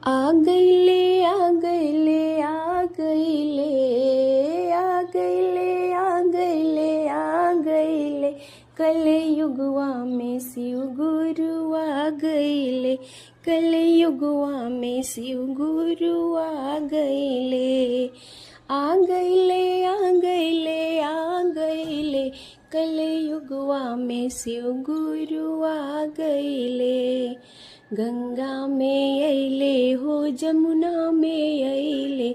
आ गईले आ गईले आ गईले आ गईले आ गईले आ गईले कलयुगवा में शिव गुरु आ गईले कलयुगवा में शिव गुरु आ गईले आ गईले आ गईले आ गईले कलयुगवा में शिव गुरु आ गईले गंगा में अइले हो जमुना में अइले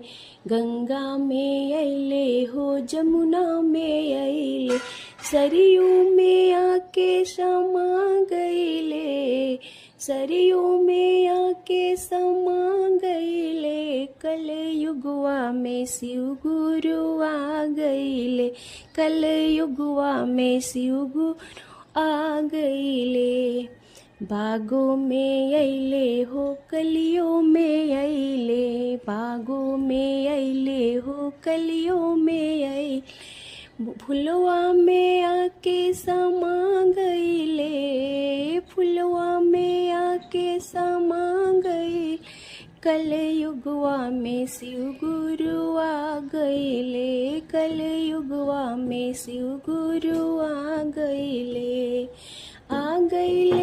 गंगा में अइले हो जमुना में अइले सरयू में आके समा गइले सरयू में आके समा गइले कलयुगवा में शिव गुरु आ गइले कलयुगवा में शिव गुरु आ गइले बागों में अइले हो कलियों में अइले बागों में अइले हो कलियों में अइले फुलवा में आके समा गइले फुलवा में आके समा गइले कलयुगवा में शिव गुरु आ गइले कलयुगवा में शिव गुरु आ गइले आ गइले